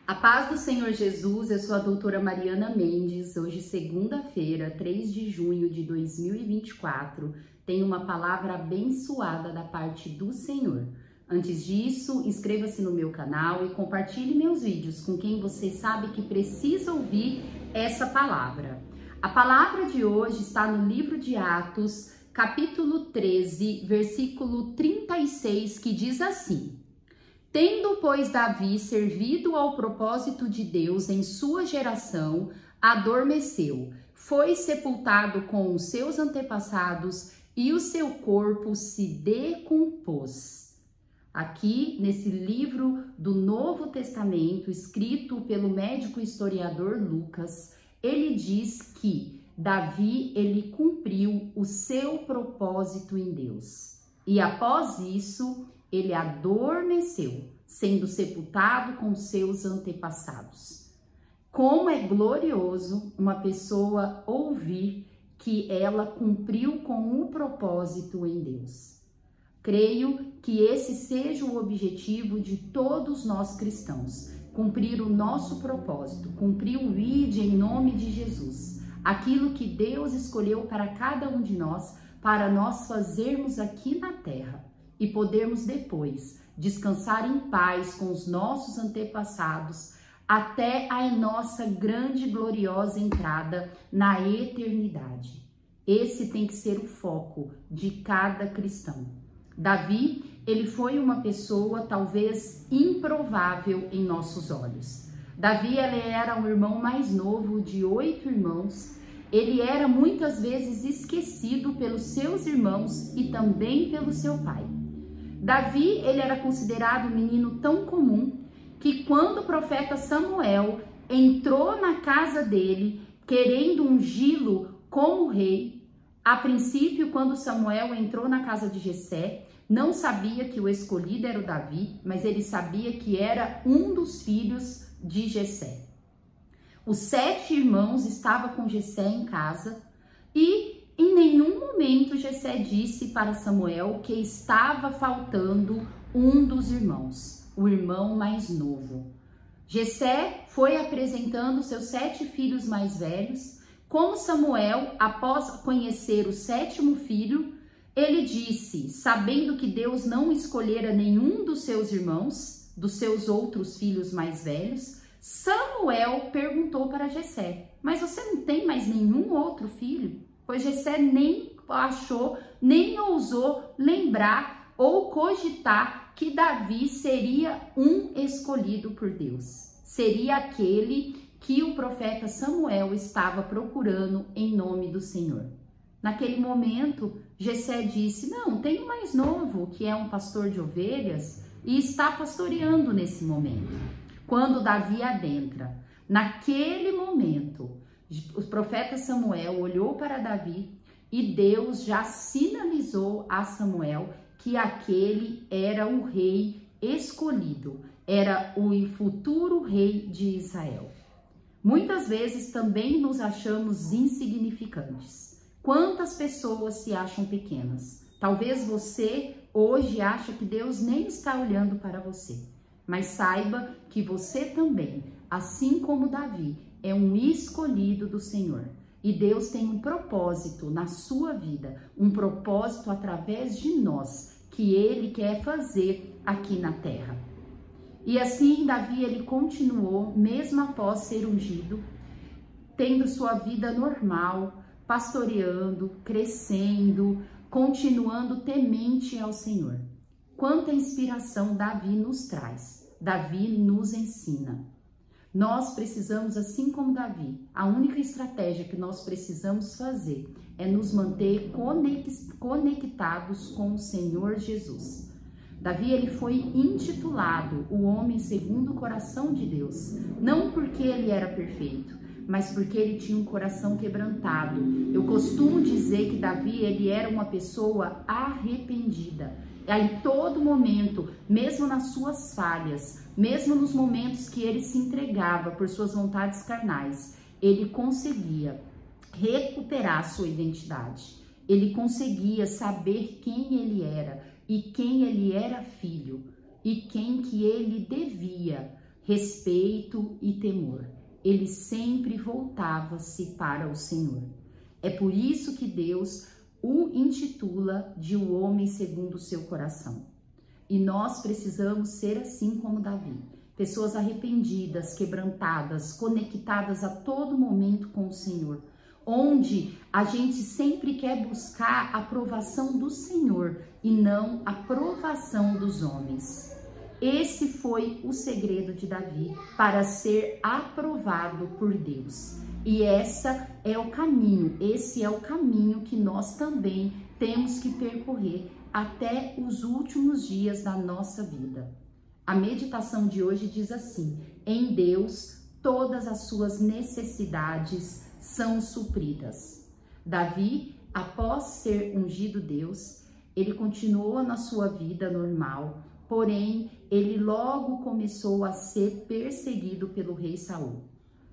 A paz do Senhor Jesus, eu sou a doutora Mariana Mendes. Hoje, segunda-feira, 3 de junho de 2024, tenho uma palavra abençoada da parte do Senhor. Antes disso, inscreva-se no meu canal e compartilhe meus vídeos com quem você sabe que precisa ouvir essa palavra. A palavra de hoje está no livro de Atos, capítulo 13, versículo 36, que diz assim: Tendo, pois, Davi servido ao propósito de Deus em sua geração, adormeceu, foi sepultado com os seus antepassados e o seu corpo se decompôs. Aqui, nesse livro do Novo Testamento, escrito pelo médico historiador Lucas, ele diz que Davi, ele cumpriu o seu propósito em Deus. E após isso, ele adormeceu, sendo sepultado com seus antepassados. Como é glorioso uma pessoa ouvir que ela cumpriu com o propósito em Deus. Creio que esse seja o objetivo de todos nós cristãos, cumprir o nosso propósito, cumprir o ID em nome de Jesus, aquilo que Deus escolheu para cada um de nós, para nós fazermos aqui na terra e podermos depois descansar em paz com os nossos antepassados até a nossa grande e gloriosa entrada na eternidade. Esse tem que ser o foco de cada cristão. Davi, ele foi uma pessoa talvez improvável em nossos olhos. Davi, ele era o irmão mais novo de 8 irmãos. Ele era muitas vezes esquecido pelos seus irmãos e também pelo seu pai. Davi, ele era considerado um menino tão comum que quando o profeta Samuel entrou na casa dele querendo ungí-lo como rei, a princípio, quando Samuel entrou na casa de Jessé, não sabia que o escolhido era o Davi, mas ele sabia que era um dos filhos de Jessé. Os 7 irmãos estavam com Jessé em casa e em nenhum momento Jessé disse para Samuel que estava faltando um dos irmãos, o irmão mais novo. Jessé foi apresentando seus 7 filhos mais velhos. Como Samuel, após conhecer o 7º filho, ele disse, sabendo que Deus não escolhera nenhum dos seus irmãos, dos seus outros filhos mais velhos, Samuel perguntou para Jessé: mas você não tem mais nenhum outro filho? Pois Jessé nem achou, nem ousou lembrar ou cogitar que Davi seria um escolhido por Deus. Seria aquele que o profeta Samuel estava procurando em nome do Senhor. Naquele momento, Jessé disse: não, tem um mais novo, que é um pastor de ovelhas, e está pastoreando nesse momento. Quando Davi adentra, naquele momento, o profeta Samuel olhou para Davi e Deus já sinalizou a Samuel que aquele era o rei escolhido, era o futuro rei de Israel. Muitas vezes também nos achamos insignificantes. Quantas pessoas se acham pequenas? Talvez você hoje ache que Deus nem está olhando para você, mas saiba que você também, assim como Davi, é um escolhido do Senhor. E Deus tem um propósito na sua vida, um propósito através de nós, que Ele quer fazer aqui na terra. E assim Davi, ele continuou, mesmo após ser ungido, tendo sua vida normal, pastoreando, crescendo, continuando temente ao Senhor. Quanta inspiração Davi nos traz, Davi nos ensina. Nós precisamos, assim como Davi, a única estratégia que nós precisamos fazer é nos manter conectados com o Senhor Jesus. Davi, ele foi intitulado o homem segundo o coração de Deus, não porque ele era perfeito, mas porque ele tinha um coração quebrantado. Eu costumo dizer que Davi, ele era uma pessoa arrependida. Em todo momento, mesmo nas suas falhas, mesmo nos momentos que ele se entregava por suas vontades carnais, ele conseguia recuperar sua identidade. Ele conseguia saber quem ele era e quem ele era filho e quem que ele devia respeito e temor. Ele sempre voltava-se para o Senhor. É por isso que Deus o intitula de o homem segundo o seu coração. E nós precisamos ser assim como Davi. Pessoas arrependidas, quebrantadas, conectadas a todo momento com o Senhor. Onde a gente sempre quer buscar a aprovação do Senhor e não a aprovação dos homens. Esse foi o segredo de Davi para ser aprovado por Deus. E esse é o caminho que nós também temos que percorrer até os últimos dias da nossa vida. A meditação de hoje diz assim: em Deus todas as suas necessidades são supridas. Davi, após ser ungido Deus, ele continuou na sua vida normal, porém ele logo começou a ser perseguido pelo rei Saul.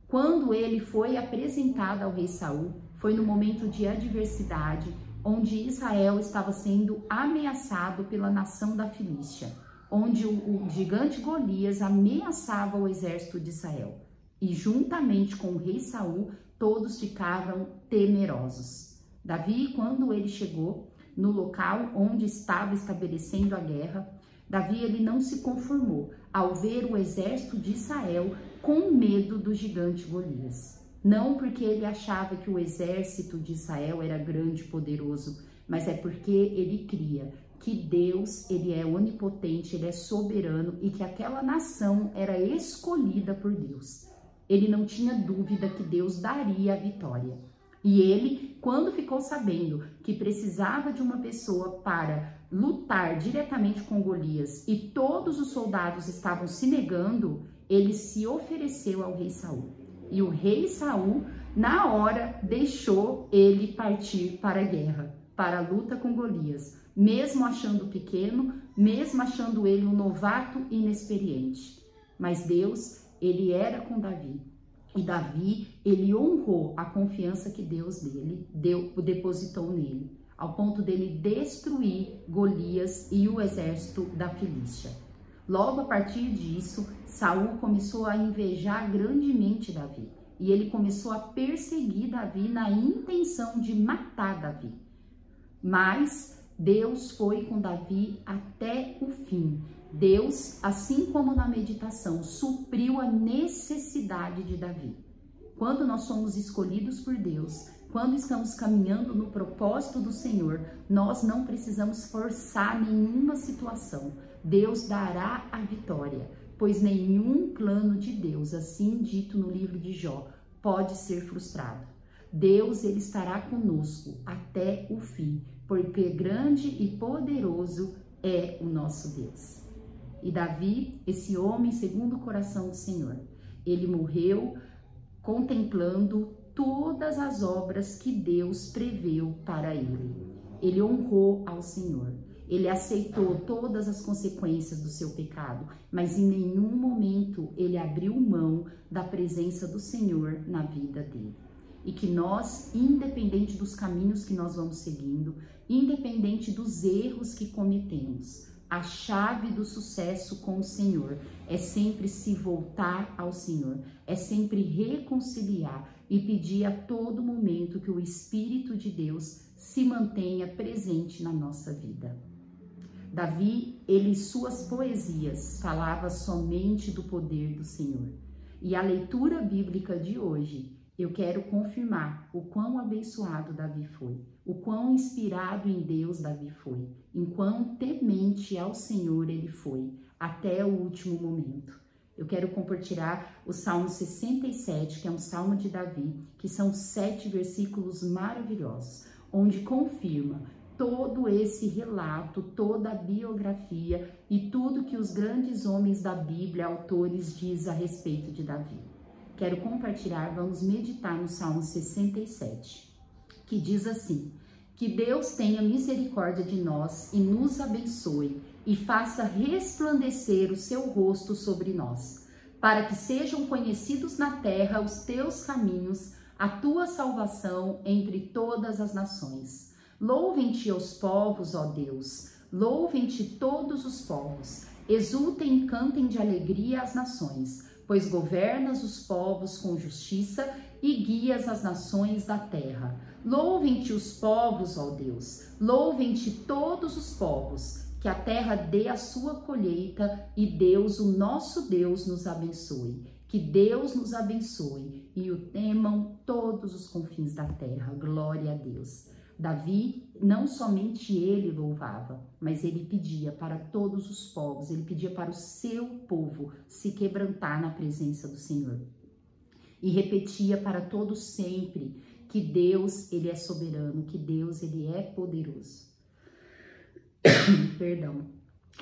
Quando ele foi apresentado ao rei Saul, foi no momento de adversidade, onde Israel estava sendo ameaçado pela nação da Filístia, onde o gigante Golias ameaçava o exército de Israel. E juntamente com o rei Saul, todos ficavam temerosos. Davi, quando ele chegou no local onde estava estabelecendo a guerra, Davi ele não se conformou ao ver o exército de Israel com medo do gigante Golias. Não porque ele achava que o exército de Israel era grande e poderoso, mas é porque ele cria que Deus, ele é onipotente, ele é soberano e que aquela nação era escolhida por Deus. Ele não tinha dúvida que Deus daria a vitória. E ele, quando ficou sabendo que precisava de uma pessoa para lutar diretamente com Golias e todos os soldados estavam se negando, ele se ofereceu ao rei Saul. E o rei Saul, na hora, deixou ele partir para a guerra, para a luta com Golias, mesmo achando pequeno, mesmo achando ele um novato inexperiente. Mas Deus, ele era com Davi. E Davi, ele honrou a confiança que Deus depositou nele, ao ponto dele destruir Golias e o exército da Filístia. Logo a partir disso, Saul começou a invejar grandemente Davi. E ele começou a perseguir Davi na intenção de matar Davi. Mas Deus foi com Davi até o fim. Deus, assim como na meditação, supriu a necessidade de Davi. Quando nós somos escolhidos por Deus, quando estamos caminhando no propósito do Senhor, nós não precisamos forçar nenhuma situação. Deus dará a vitória, pois nenhum plano de Deus, assim dito no livro de Jó, pode ser frustrado. Deus, ele estará conosco até o fim, porque grande e poderoso é o nosso Deus. E Davi, esse homem segundo o coração do Senhor, ele morreu contemplando todas as obras que Deus preveu para ele. Ele honrou ao Senhor. Ele aceitou todas as consequências do seu pecado, mas em nenhum momento ele abriu mão da presença do Senhor na vida dele. E que nós, independente dos caminhos que nós vamos seguindo, independente dos erros que cometemos, a chave do sucesso com o Senhor é sempre se voltar ao Senhor, é sempre reconciliar e pedir a todo momento que o Espírito de Deus se mantenha presente na nossa vida. Davi, ele, suas poesias, falava somente do poder do Senhor. E a leitura bíblica de hoje, eu quero confirmar o quão abençoado Davi foi, o quão inspirado em Deus Davi foi, em quão temente ao Senhor ele foi, até o último momento. Eu quero compartilhar o Salmo 67, que é um salmo de Davi, que são 7 versículos maravilhosos, onde confirma todo esse relato, toda a biografia e tudo que os grandes homens da Bíblia, autores, diz a respeito de Davi. Quero compartilhar, vamos meditar no Salmo 67, que diz assim: que Deus tenha misericórdia de nós e nos abençoe e faça resplandecer o seu rosto sobre nós, para que sejam conhecidos na terra os teus caminhos, a tua salvação entre todas as nações. Louvem-te os povos, ó Deus, louvem-te todos os povos, Exultem e cantem de alegria as nações, pois governas os povos com justiça e guias as nações da terra. Louvem-te os povos, ó Deus, louvem-te todos os povos, que a terra dê a sua colheita e Deus, o nosso Deus, nos abençoe. Que Deus nos abençoe e o temam todos os confins da terra. Glória a Deus. Davi, não somente ele louvava, mas ele pedia para todos os povos, ele pedia para o seu povo se quebrantar na presença do Senhor. E repetia para todos sempre que Deus, ele é soberano, que Deus, ele é poderoso. Perdão.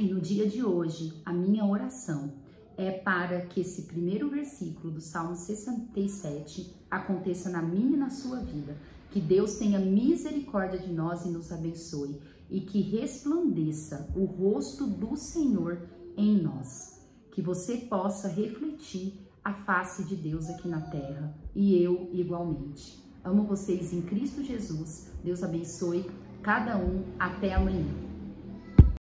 E no dia de hoje, a minha oração é para que esse primeiro versículo do Salmo 67 aconteça na minha e na sua vida. Que Deus tenha misericórdia de nós e nos abençoe. E que resplandeça o rosto do Senhor em nós. Que você possa refletir a face de Deus aqui na terra. E eu igualmente. Amo vocês em Cristo Jesus. Deus abençoe cada um. Até amanhã.